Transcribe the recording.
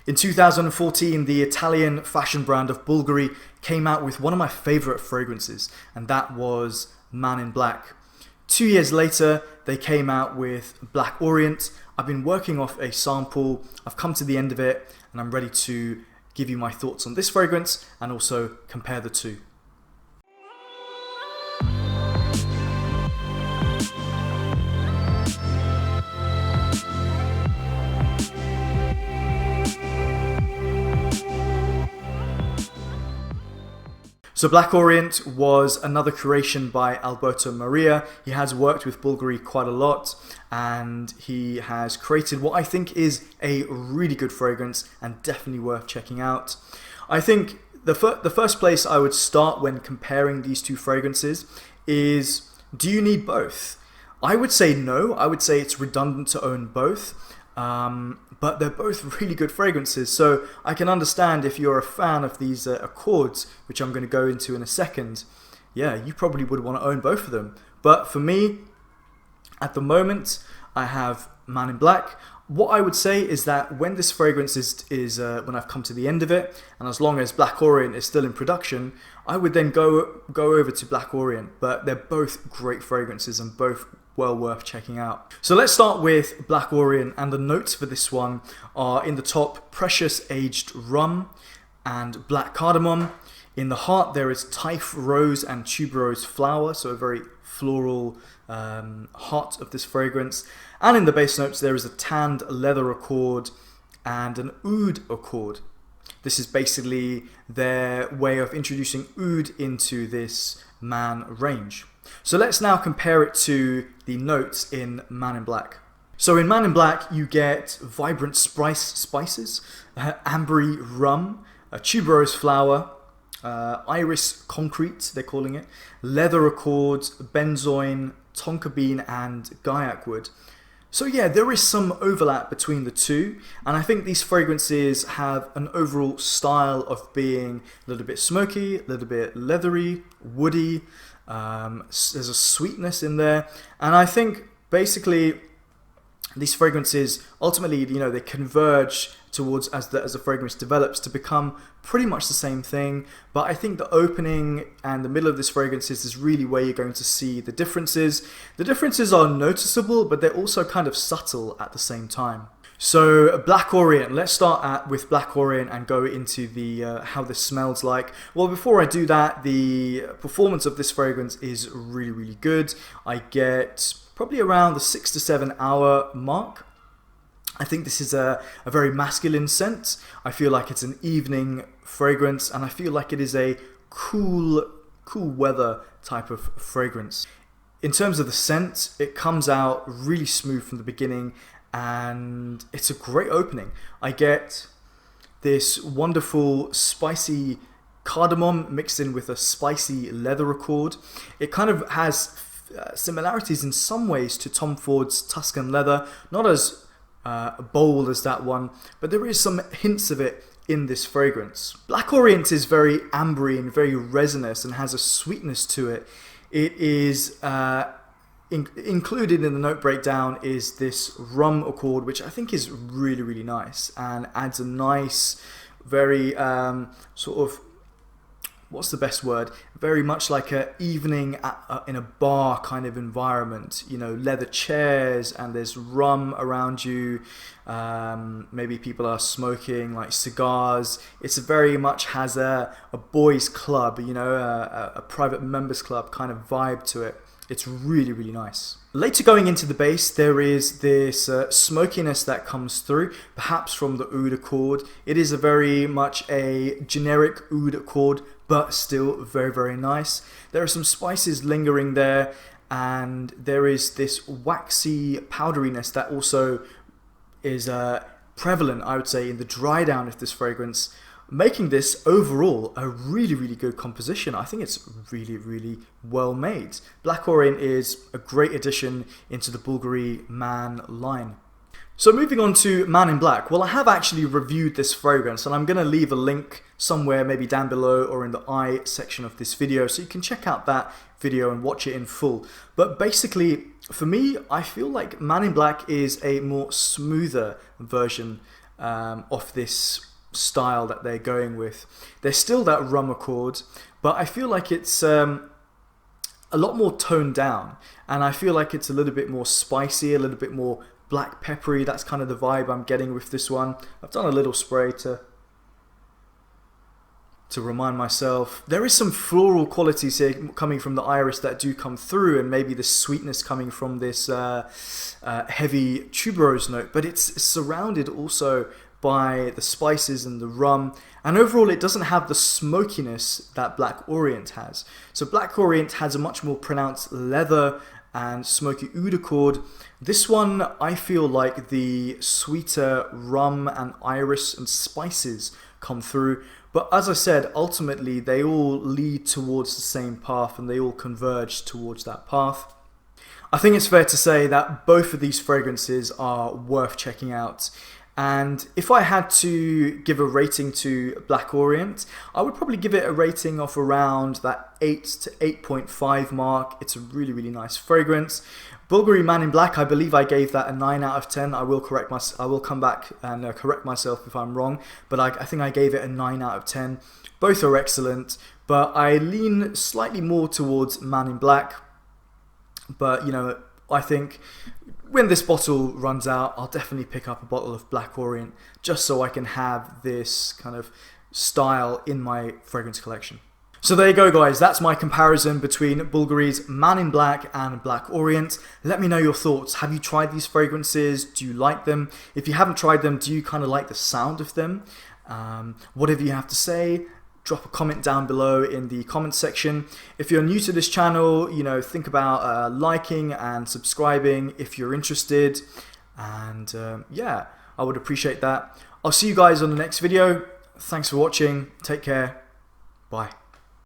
In 2014, the Italian fashion brand of Bvlgari came out with one of my favorite fragrances, and that was Man in Black. 2 years later, they came out with Black Orient. I've been working off a sample, I've come to the end of it, and I'm ready to give you my thoughts on this fragrance and also compare the two. So Black Orient was another creation by Alberto Maria. He has worked with Bvlgari quite a lot, and he has created what I think is a really good fragrance and definitely worth checking out. I think the first place I would start when comparing these two fragrances is, do you need both? I would say no. I would say it's redundant to own both. But they're both really good fragrances, so I can understand if you're a fan of these accords, which I'm going to go into in a second. Yeah, you probably would want to own both of them. But for me, at the moment, I have Man in Black. What I would say is that when this fragrance is when I've come to the end of it, and as long as Black Orient is still in production, I would then go over to Black Orient. But they're both great fragrances and both well worth checking out. So let's start with Black Orient, and the notes for this one are in the top precious aged rum and black cardamom. In the heart there is Taif rose and tuberose flower, so a very floral heart of this fragrance. And in the base notes there is a tanned leather accord and an oud accord. This is basically their way of introducing oud into this Man range. So let's now compare it to the notes in Man in Black. So in Man in Black you get vibrant spices, ambery rum, a tuberose flower, iris concrete they're calling it, leather accords, benzoin, tonka bean and gaiac wood. So yeah, there is some overlap between the two, and I think these fragrances have an overall style of being a little bit smoky, a little bit leathery, woody. There's a sweetness in there, and I think basically these fragrances ultimately, you know, they converge towards, as the fragrance develops, to become pretty much the same thing. But I think the opening and the middle of this fragrance is really where you're going to see the differences. The differences are noticeable, but they're also kind of subtle at the same time. So Black Orient, let's start with Black Orient and go into the how this smells like. Well, before I do that, the performance of this fragrance is really, really good. I get probably around the 6 to 7 hour mark. I think this is a very masculine scent. I feel like it's an evening fragrance, and I feel like it is a cool weather type of fragrance. In terms of the scent, it comes out really smooth from the beginning, and it's a great opening. I get this wonderful spicy cardamom mixed in with a spicy leather accord. It kind of has similarities in some ways to Tom Ford's Tuscan leather, not as bold as that one, but there is some hints of it in this fragrance. Black Orient is very ambery and very resinous and has a sweetness to it. It is included in the note breakdown is this rum accord, which I think is really, really nice and adds a nice, very sort of, what's the best word? Very much like an evening in a bar kind of environment. You know, leather chairs and there's rum around you. Maybe people are smoking like cigars. It's very much has a boys club, you know, a private members club kind of vibe to it. It's really, really nice. Later going into the base, there is this smokiness that comes through, perhaps from the oud accord. It is a very much a generic oud accord, but still very, very nice. There are some spices lingering there, and there is this waxy powderiness that also is prevalent, I would say, in the dry down of this fragrance, making this overall a really, really good composition. I think it's really, really well made. Black Orient is a great addition into the Bvlgari Man line. So moving on to Man in Black. Well, I have actually reviewed this fragrance, and I'm going to leave a link somewhere, maybe down below or in the I section of this video, so you can check out that video and watch it in full. But basically, for me, I feel like Man in Black is a more smoother version of this style that they're going with. There's still that rum accord, but I feel like it's a lot more toned down, and I feel like it's a little bit more spicy, a little bit more black peppery. That's kind of the vibe I'm getting with this one. I've done a little spray to remind myself. There is some floral qualities here coming from the iris that do come through, and maybe the sweetness coming from this heavy tuberose note, but it's surrounded also by the spices and the rum, and overall it doesn't have the smokiness that Black Orient has. So Black Orient has a much more pronounced leather and smoky oud accord. This one, I feel like the sweeter rum and iris and spices come through, but as I said, ultimately they all lead towards the same path and they all converge towards that path. I think it's fair to say that both of these fragrances are worth checking out. And if I had to give a rating to Black Orient, I would probably give it a rating of around that 8 to 8.5 mark. It's a really, really nice fragrance. Bvlgari Man in Black, I believe I gave that a 9 out of 10. I will come back and correct myself if I'm wrong, but I think I gave it a 9 out of 10. Both are excellent, but I lean slightly more towards Man in Black. But, you know, I think when this bottle runs out, I'll definitely pick up a bottle of Black Orient just so I can have this kind of style in my fragrance collection. So there you go, guys. That's my comparison between Bvlgari's Man in Black and Black Orient. Let me know your thoughts. Have you tried these fragrances? Do you like them? If you haven't tried them, do you kind of like the sound of them? Whatever you have to say, drop a comment down below in the comment section. If you're new to this channel, you know, think about liking and subscribing if you're interested. And yeah, I would appreciate that. I'll see you guys on the next video. Thanks for watching. Take care. Bye.